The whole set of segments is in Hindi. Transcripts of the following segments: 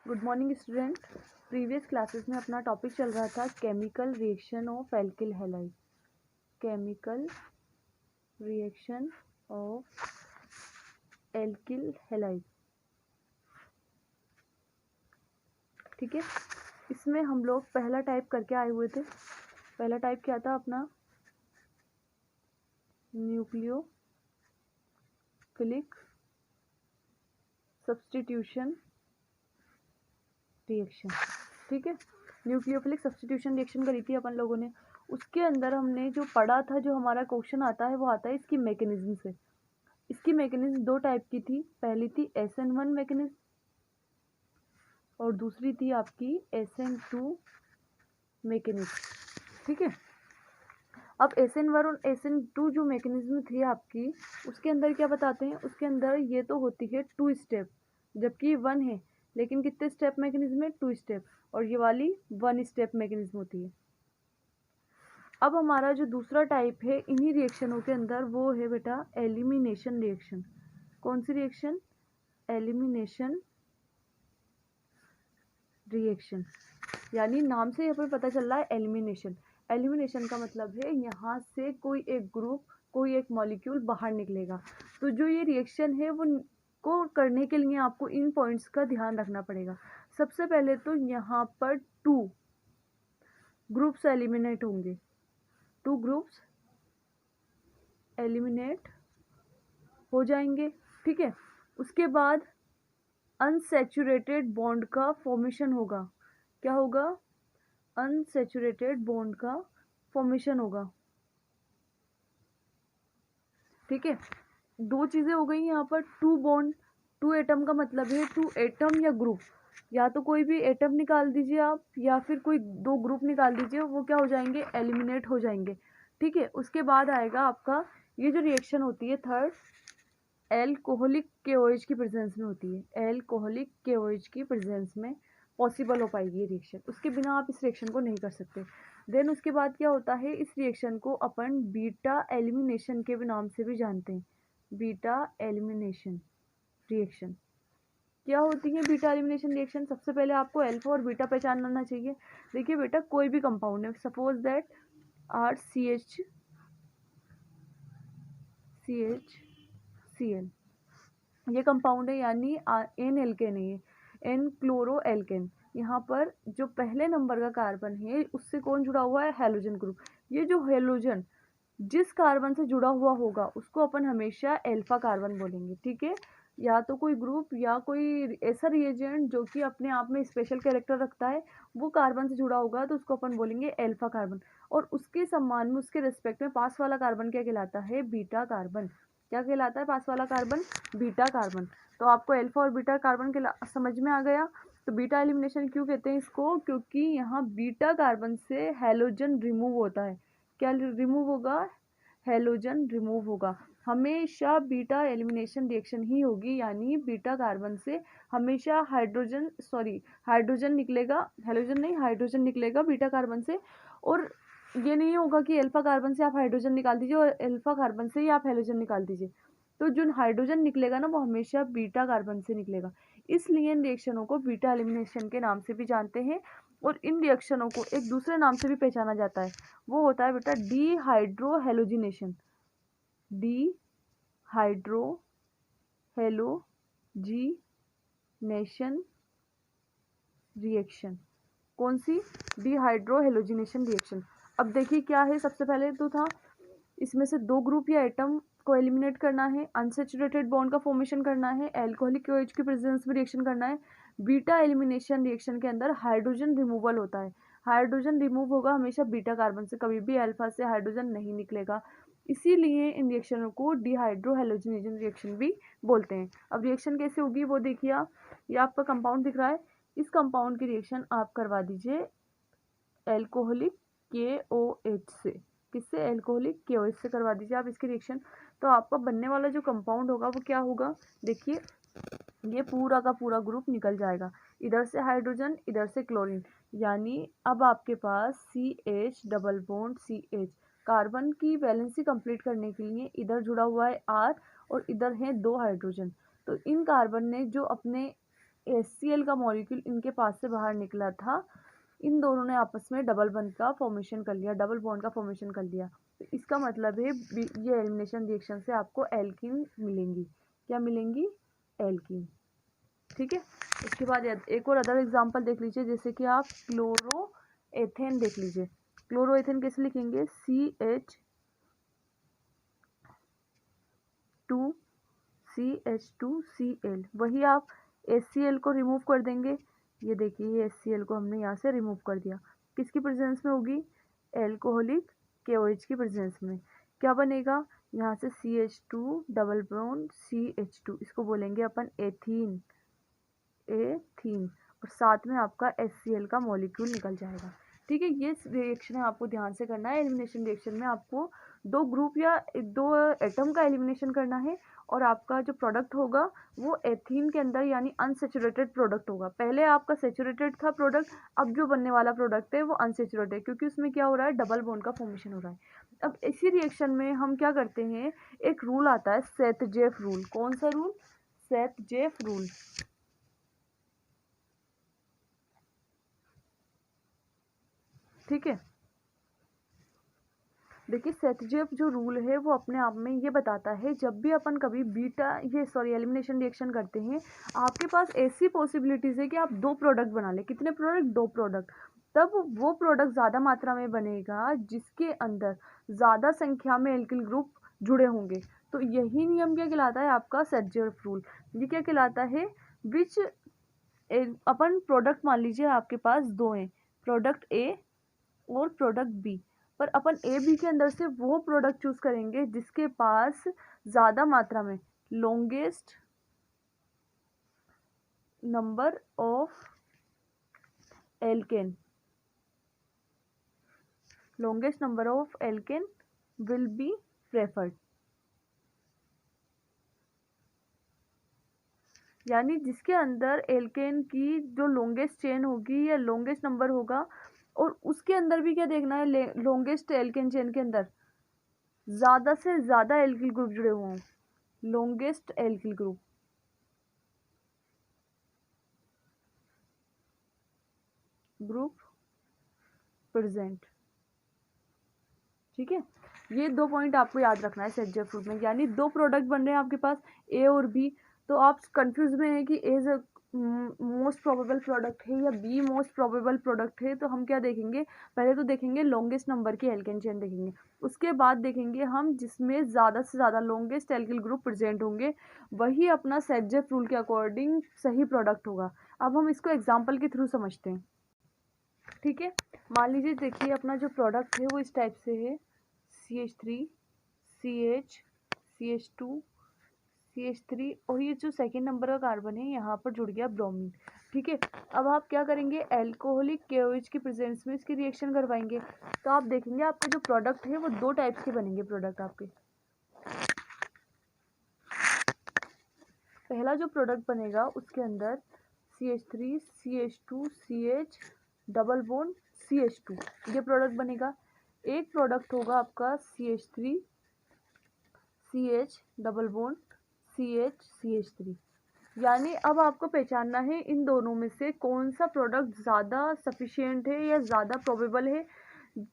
Good morning student. Previous classes में अपना टॉपिक चल रहा था chemical reaction of alkyl halide. Chemical reaction of alkyl halide, ठीक है। इसमें हम लोग पहला टाइप करके आए हुए थे। पहला टाइप क्या था अपना? न्यूक्लियोफिलिक सब्स्टिट्यूशन रिएक्शन, ठीक है। न्यूक्लियोफिलिक सब्स्टिट्यूशन रिएक्शन करी थी अपन लोगों ने। उसके अंदर हमने जो पढ़ा था, जो हमारा क्वेश्चन आता है वो आता है इसकी मैकेनिज्म से। इसकी मैकेनिज्म दो टाइप की थी। पहली थी SN1 मैकेनिज्म और दूसरी थी आपकी SN2 मैकेनिज्म, ठीक है। अब SN1 और SN2 जो मैकेनिज्म थी आपकी, उसके अंदर क्या बताते हैं? उसके अंदर ये तो होती है 2 स्टेप, जबकि 1 है, लेकिन कितने स्टेप मैकेनिज्म है? 2 स्टेप। और ये वाली 1 स्टेप मैकेनिज्म होती है। अब हमारा जो दूसरा टाइप है इन्हीं रिएक्शनों के अंदर, वो है बेटा एलिमिनेशन रिएक्शन। कौन सी रिएक्शन? Elimination reaction. यानी नाम से यहाँ पर पता चल रहा है एलिमिनेशन। एलिमिनेशन का मतलब है यहाँ से कोई एक ग्रुप, कोई एक मॉलिक्यूल बाहर निकलेगा। तो जो ये रिएक्शन है वो को करने के लिए आपको इन पॉइंट्स का ध्यान रखना पड़ेगा। सबसे पहले तो यहाँ पर 2 ग्रुप्स एलिमिनेट होंगे। 2 ग्रुप्स एलिमिनेट हो जाएंगे, ठीक है। उसके बाद अनसैचुरेटेड बॉन्ड का फॉर्मेशन होगा। क्या होगा? अनसैचुरेटेड बॉन्ड का फॉर्मेशन होगा, ठीक है। दो चीजें हो गई यहाँ पर। 2 बॉन्ड, 2 एटम का मतलब है 2 एटम या ग्रुप। या तो कोई भी एटम निकाल दीजिए आप, या फिर कोई 2 ग्रुप निकाल दीजिए, वो क्या हो जाएंगे? एलिमिनेट हो जाएंगे, ठीक है। उसके बाद आएगा आपका ये जो रिएक्शन होती है थर्ड, एल्कोहलिक KOH की प्रेजेंस में होती है। एल्कोहलिक KOH की प्रेजेंस में पॉसिबल हो पाएगी ये रिएक्शन, उसके बिना आप इस रिएक्शन को नहीं कर सकते। देन उसके बाद क्या होता है? इस रिएक्शन को अपन बीटा एलिमिनेशन के नाम से भी जानते हैं। Beta elimination reaction. क्या होती है बीटा एलिमिनेशन रिएक्शन? सबसे पहले आपको अल्फा और बीटा पहचानना चाहिए। देखिए बेटा, कोई भी कंपाउंड है, सपोज दैट RCHCl, ये कंपाउंड है, यानी एन एल्केन है, ये एन क्लोरो एल्केन। यहाँ पर जो पहले नंबर का कार्बन है उससे कौन जुड़ा हुआ है? Halogen group. ये जो हैलोजन जिस कार्बन से जुड़ा हुआ होगा उसको अपन हमेशा अल्फा कार्बन बोलेंगे, ठीक है। या तो कोई ग्रुप या कोई ऐसा रिएजेंट जो कि अपने आप में स्पेशल कैरेक्टर रखता है, वो कार्बन से जुड़ा होगा तो उसको अपन बोलेंगे अल्फा कार्बन। और उसके सम्मान में, उसके रिस्पेक्ट में पास वाला कार्बन क्या कहलाता है? Beta carbon. क्या कहलाता है पास वाला कार्बन? Beta carbon. तो आपको अल्फा और बीटा कार्बन के समझ में आ गया। तो बीटा एलिमिनेशन क्यों कहते हैं इसको? क्योंकि यहाँ बीटा कार्बन से हैलोजन रिमूव होता है। क्या रिमूव होगा? हैलोजन रिमूव होगा। हमेशा बीटा एलिमिनेशन रिएक्शन ही होगी, यानी बीटा कार्बन से हमेशा हाइड्रोजन निकलेगा, हैलोजन नहीं, हाइड्रोजन निकलेगा बीटा कार्बन से। और ये नहीं होगा कि अल्फा कार्बन से आप हाइड्रोजन निकाल दीजिए और अल्फा कार्बन से ही आप हैलोजन निकाल दीजिए। तो जो हाइड्रोजन निकलेगा ना, वो हमेशा बीटा कार्बन से निकलेगा। इसलिए इन रिएक्शनों को बीटा एलिमिनेशन के नाम से भी जानते हैं। और इन रिएक्शनों को एक दूसरे नाम से भी पहचाना जाता है, वो होता है बेटा डीहाइड्रोहेलोजिनेशन। Dehydrohalogenation reaction. कौन सी? Dehydrohalogenation reaction. अब देखिए क्या है, सबसे पहले तो था इसमें से 2 ग्रुप या एटम को एलिमिनेट करना है, अनसैचुरेटेड बॉन्ड का फॉर्मेशन करना है, अल्कोहलिक OH की प्रेजेंस में रिएक्शन करना है। बीटा एलिमिनेशन रिएक्शन के अंदर हाइड्रोजन रिमूवल होता है। हाइड्रोजन रिमूव होगा हमेशा बीटा कार्बन से, कभी भी अल्फा से हाइड्रोजन नहीं निकलेगा। इसीलिए इन रिएक्शनों को डीहाइड्रोहेलोजिनेशन रिएक्शन भी बोलते हैं। अब रिएक्शन कैसे होगी वो देखिए आप। ये आपका कंपाउंड दिख रहा है, इस कंपाउंड की रिएक्शन आप करवा दीजिए एल्कोहलिक KOH से। किससे? एल्कोहलिक KOH से करवा दीजिए आप इसकी रिएक्शन। तो आपका बनने वाला जो कंपाउंड होगा वो क्या होगा? देखिए, ये पूरा का पूरा ग्रुप निकल जाएगा, इधर से हाइड्रोजन, इधर से क्लोरीन। यानी अब आपके पास CH double bond CH, carbon की वैलेंसी कंप्लीट करने के लिए इधर जुड़ा हुआ है R और इधर है 2 हाइड्रोजन। तो इन कार्बन ने जो अपने HCl का मॉलिक्यूल इनके पास से बाहर निकला था, इन दोनों ने आपस में डबल बॉन्ड का फॉर्मेशन कर लिया, डबल बॉन्ड का फॉर्मेशन कर लिया। तो इसका मतलब है ये एलिमिनेशन रिएक्शन से आपको एल्कीन मिलेंगी। क्या मिलेंगी? एल्कीन। ठीक है। इसके बाद एक और अदर एग्जांपल देख लीजिए, जैसे कि आप क्लोरो एथेन देख लीजिए। क्लोरो एथेन कैसे लिखेंगे? CH2CH2Cl। वही आप HCl को रिमूव कर देंगे, ये देखिए ये HCl को हमने यहाँ से रिमूव कर दिया। किसकी प्रेजेंस में होगी? एल्कोहलिक KOH की प्रेजेंस में। क्या बनेगा? यहाँ से CH2 डबल बॉन्ड CH2, इसको बोलेंगे अपन एथीन, और साथ में आपका HCl का मॉलिक्यूल निकल जाएगा। ठीक है, ये रिएक्शन आपको ध्यान से करना है। एलिमिनेशन रिएक्शन में आपको दो ग्रुप या दो एटम का एलिमिनेशन करना है, और आपका जो प्रोडक्ट होगा वो एथीन के अंदर यानी अनसेचुरेटेड प्रोडक्ट होगा। पहले आपका सेचुरेटेड था प्रोडक्ट, अब जो बनने वाला प्रोडक्ट है वो अनसेचुरेटेड, क्योंकि उसमें क्या हो रहा है? डबल बॉन्ड का फॉर्मेशन हो रहा है। अब इसी रिएक्शन में हम क्या करते हैं, एक रूल आता है सेथ-जेफ रूल। कौन सा रूल? Seth-Jeff rule. ठीक है, देखिए सेथ-जेफ जो रूल है वो अपने आप में ये बताता है, जब भी अपन कभी एलिमिनेशन रिएक्शन करते हैं, आपके पास ऐसी पॉसिबिलिटीज है कि आप दो प्रोडक्ट बना ले। कितने प्रोडक्ट? दो प्रोडक्ट। तब वो प्रोडक्ट ज़्यादा मात्रा में बनेगा जिसके अंदर ज़्यादा संख्या में एल्किल ग्रुप जुड़े होंगे। तो यही नियम क्या कहलाता है? आपका सेथ-जेफ रूल। ये क्या कहलाता है? विच अपन प्रोडक्ट मान लीजिए आपके पास दो हैं, प्रोडक्ट ए और प्रोडक्ट बी, पर अपन ए बी के अंदर से वो प्रोडक्ट चूज करेंगे जिसके पास ज़्यादा मात्रा में longest number of alkene will be preferred. यानी जिसके अंदर एल्केन की जो लॉन्गेस्ट चेन होगी या लॉन्गेस्ट नंबर होगा, और उसके अंदर भी क्या देखना है? लॉन्गेस्ट एल्केन चेन के अंदर ज़्यादा से ज़्यादा एल्किल ग्रुप जुड़े हुए हों, लॉन्गेस्ट एल्किल ग्रुप प्रेजेंट। ठीक है, ये दो पॉइंट आपको याद रखना है सेथ-जेफ रूल में। यानी दो प्रोडक्ट बन रहे हैं आपके पास, ए और बी, तो आप कंफ्यूज में है कि ए मोस्ट प्रोबेबल प्रोडक्ट है या बी मोस्ट प्रोबेबल प्रोडक्ट है। तो हम क्या देखेंगे? पहले तो देखेंगे लॉन्गेस्ट नंबर की एल्केन चेन देखेंगे, उसके बाद देखेंगे हम जिसमें ज़्यादा से ज़्यादा लॉन्गेस्ट एल्किल ग्रुप प्रेजेंट होंगे, वही अपना सेथ-जेफ रूल के अकॉर्डिंग सही प्रोडक्ट होगा। अब हम इसको एग्जाम्पल के थ्रू समझते हैं। ठीक है, मान लीजिए देखिए अपना जो प्रोडक्ट है वो इस टाइप से है, CH3 CH CH2 CH3, और ये जो सेकेंड नंबर का कार्बन है यहाँ पर जुड़ गया ब्रोमीन। ठीक है, अब आप क्या करेंगे? एल्कोहलिक KOH की प्रेजेंस में इसकी रिएक्शन करवाएंगे। तो आप देखेंगे आपके जो प्रोडक्ट है वो दो टाइप्स के बनेंगे प्रोडक्ट आपके। पहला जो प्रोडक्ट बनेगा उसके अंदर CH3 CH2 CH double bond CH2, ये प्रोडक्ट बनेगा। एक प्रोडक्ट होगा आपका CH3 CH double bond CH3। यानी अब आपको पहचानना है इन दोनों में से कौन सा प्रोडक्ट ज़्यादा सफिशिएंट है या ज़्यादा प्रोबेबल है,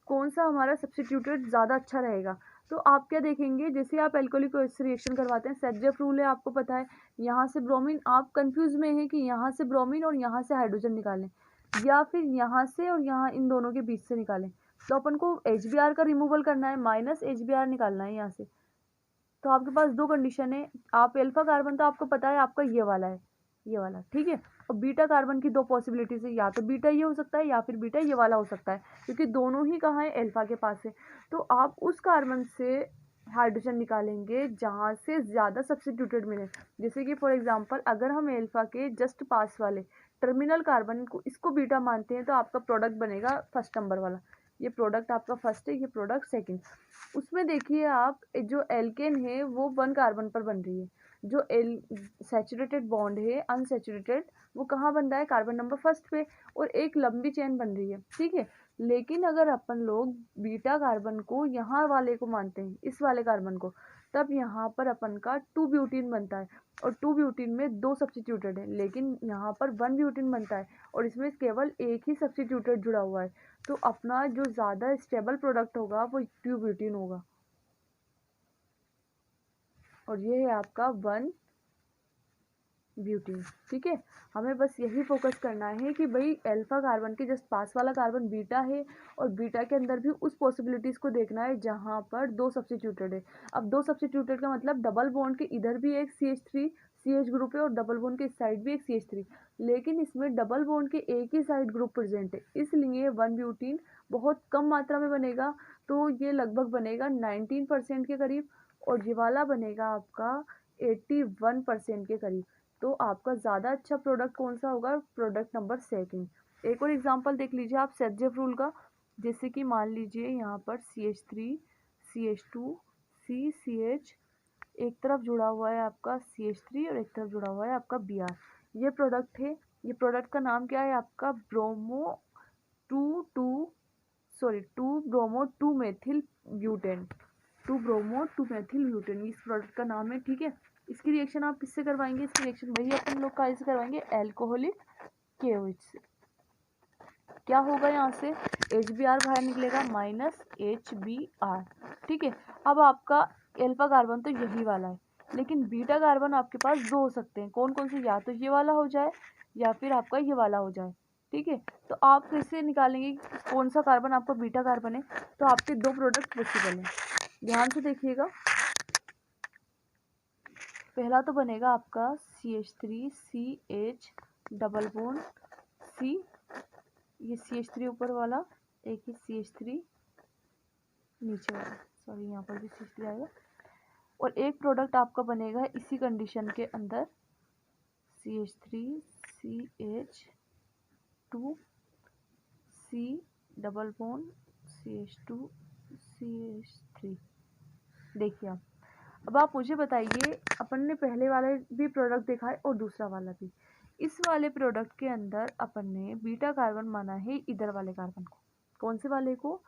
कौन सा हमारा सब्स्टिट्यूटेड ज़्यादा अच्छा रहेगा। तो आप क्या देखेंगे? जैसे आप एल्कोहलिक रिएक्शन करवाते हैं, सेथ-जेफ रूल है, आपको पता है, यहाँ से ब्रोमीन, आप कंफ्यूज में है कि यहाँ से ब्रोमीन और यहाँ से हाइड्रोजन निकालें या फिर यहाँ से और यहाँ इन दोनों के बीच से निकालें। तो अपन को HBr का रिमूवल करना है, माइनस HBr निकालना है यहाँ से। तो आपके पास दो कंडीशन है, आप अल्फा कार्बन तो आपको पता है आपका ये वाला है, ये वाला। ठीक है, और बीटा कार्बन की दो पॉसिबिलिटीज है, या तो बीटा ये हो सकता है या फिर बीटा ये वाला हो सकता है, क्योंकि दोनों ही कहाँ है? अल्फा के पास है। तो आप उस कार्बन से हाइड्रोजन निकालेंगे जहाँ से ज़्यादा सब्स्टिट्यूटेड मिले। जैसे कि फॉर एग्जांपल अगर हम अल्फा के जस्ट पास वाले टर्मिनल कार्बन को इसको बीटा मानते हैं, तो आपका प्रोडक्ट बनेगा फर्स्ट नंबर वाला। ये प्रोडक्ट आपका फर्स्ट है, ये प्रोडक्ट सेकंड। उसमें देखिए आप जो एल्केन है वो 1 कार्बन पर बन रही है, जो सैचुरेटेड बॉन्ड है अनसैचुरेटेड वो कहाँ बन रहा है? कार्बन नंबर फर्स्ट पे, और एक लंबी चेन बन रही है। ठीक है, लेकिन अगर अपन लोग बीटा कार्बन को यहाँ वाले को मानते हैं, इस वाले कार्बन को, तब यहाँ पर अपन का 2 ब्यूटीन बनता है और 2 ब्यूटीन में 2 सब्स्टिट्यूटेड है, लेकिन यहाँ पर 1 ब्यूटीन बनता है और इसमें केवल एक ही सब्स्टिट्यूटेड जुड़ा हुआ है। तो अपना जो ज़्यादा स्टेबल प्रोडक्ट होगा वो 2 ब्यूटीन होगा और ये है आपका 1 ब्यूटीन। ठीक है, हमें बस यही फोकस करना है कि भाई अल्फा कार्बन के जस्ट पास वाला कार्बन बीटा है और बीटा के अंदर भी उस पॉसिबिलिटीज़ को देखना है जहाँ पर 2 सब्स्टिट्यूटेड है। अब 2 सब्स्टिट्यूटेड का मतलब डबल बॉन्ड के इधर भी एक CH3 CH ग्रुप है और डबल बॉन्ड के इस साइड भी एक CH3, लेकिन इसमें डबल बॉन्ड के एक ही साइड ग्रुप प्रेजेंट है, इसलिए 1 ब्यूटीन बहुत कम मात्रा में बनेगा। तो ये लगभग बनेगा 19% के करीब और ये वाला बनेगा आपका 81% के करीब। तो आपका ज़्यादा अच्छा प्रोडक्ट कौन सा होगा? Product number second. एक और एग्जांपल देख लीजिए आप सेटजेफ रूल का, जैसे कि मान लीजिए यहाँ पर CH3 CH2 CH एक तरफ जुड़ा हुआ है आपका CH3 और एक तरफ जुड़ा हुआ है आपका Br। ये प्रोडक्ट है, ये प्रोडक्ट का नाम क्या है आपका? To bromo to methyl butane, 2 bromo 2 methyl butane इस प्रोडक्ट का नाम है। ठीक है, इसकी रिएक्शन आप किससे करवाएंगे? इसकी रिएक्शन वही अपन लोग का से करवाएंगे, अल्कोहलिक KOH से। क्या होगा यहाँ से? HBr बाहर निकलेगा -HBr। ठीक है, अब आपका अल्फा कार्बन तो यही वाला है, लेकिन बीटा कार्बन आपके पास 2 हो सकते हैं। कौन कौन से? या तो ये वाला हो जाए या फिर आपका ये वाला हो जाए। ठीक है, तो आप कैसे निकालेंगे कौन सा कार्बन आपका बीटा कार्बन है? तो आपके 2 प्रोडक्ट पॉसिबल हैं, ध्यान से देखिएगा। पहला तो बनेगा आपका CH3 CH double bond C, ये CH3 ऊपर वाला, एक ही CH3 नीचे वाला, सॉरी यहाँ पर भी CH3 आएगा। और एक प्रोडक्ट आपका बनेगा इसी कंडीशन के अंदर CH3 CH2 C double bond CH2 CH3। देखिए अब आप मुझे बताइए, अपन ने पहले वाला भी प्रोडक्ट देखा है और दूसरा वाला भी। इस वाले प्रोडक्ट के अंदर अपन ने बीटा कार्बन माना है इधर वाले कार्बन को। कौन से वाले को?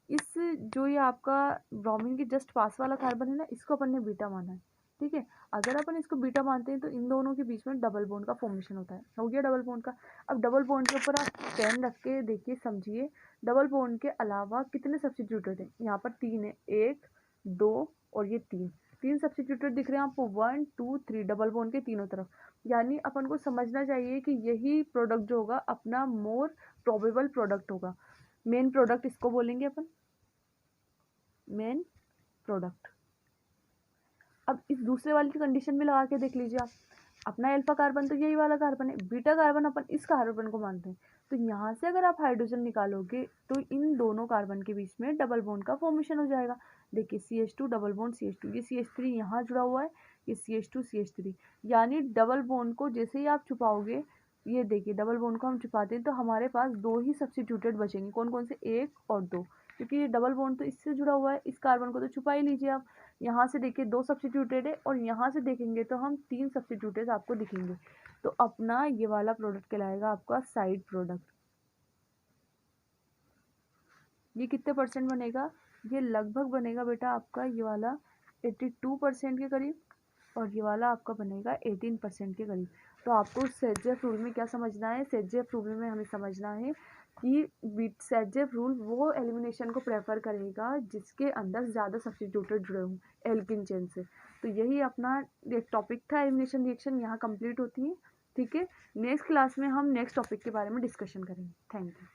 इस जो ये आपका ब्रोमीन के जस्ट पास वाला कार्बन है ना, इसको अपन ने बीटा माना है। ठीक है, अगर अपन इसको बीटा मानते हैं तो इन दोनों के बीच में डबल बॉन्ड का फॉर्मेशन होता है। हो गया डबल बॉन्ड का। अब डबल बॉन्ड के ऊपर आप पेन रख के देखिए, समझिए डबल बॉन्ड के अलावा कितने सब्स्टिट्यूटेड है? यहाँ पर 3 है, 1 2 और ये 3 सब्स्टिट्यूटेड दिख रहे हैं आपको, 1 2 3 डबल बॉन्ड के तीनों तरफ। यानी अपन को समझना चाहिए कि यही प्रोडक्ट जो होगा अपना मोर प्रोबेबल प्रोडक्ट होगा। मेन प्रोडक्ट इसको बोलेंगे अपन, मेन प्रोडक्ट। अब इस दूसरे वाली की कंडीशन में लगा के देख लीजिए आप, अपना अल्फा कार्बन तो यही वाला कार्बन है, बीटा कार्बन अपन इस कार्बन को मानते हैं। तो यहाँ से अगर आप हाइड्रोजन निकालोगे तो इन दोनों कार्बन के बीच में डबल बॉन्ड का फॉर्मेशन हो जाएगा। देखिए CH2 डबल बॉन्ड CH2, ये CH3 यहाँ जुड़ा हुआ है, ये CH2 CH3, यानी डबल बॉन्ड को जैसे ही आप छुपाओगे, ये देखिए डबल बॉन्ड को हम छुपाते हैं तो हमारे पास 2 ही सब्स्टिट्यूटेड बचेंगे। कौन कौन से? 1 और 2, क्योंकि ये डबल बॉन्ड तो इससे जुड़ा हुआ है, इस कार्बन को तो छुपा ही लीजिए आप। यहाँ से देखिए 2 सब्स्टिट्यूटेड है और यहाँ से देखेंगे तो हम 3 सब्स्टिट्यूटेड आपको दिखेंगे। तो अपना ये वाला प्रोडक्ट कहलाएगा आपका साइड प्रोडक्ट। ये कितने परसेंट बनेगा? ये लगभग बनेगा बेटा आपका ये वाला 82% के करीब और ये वाला आपका बनेगा 18% के करीब। तो आपको सेटजेफ रूल में क्या समझना है? सेटजेफ रूल में हमें समझना है कि सेटजेफ रूल वो एलिमिनेशन को प्रेफर करेगा जिसके अंदर ज़्यादा सब्स्टिट्यूटेड जुड़े हों एल्किन चेन से। तो यही अपना एक टॉपिक था, एलिमिनेशन रिएक्शन यहाँ कंप्लीट होती है। ठीक है, नेक्स्ट क्लास में हम नेक्स्ट टॉपिक के बारे में डिस्कशन करेंगे। Thank you.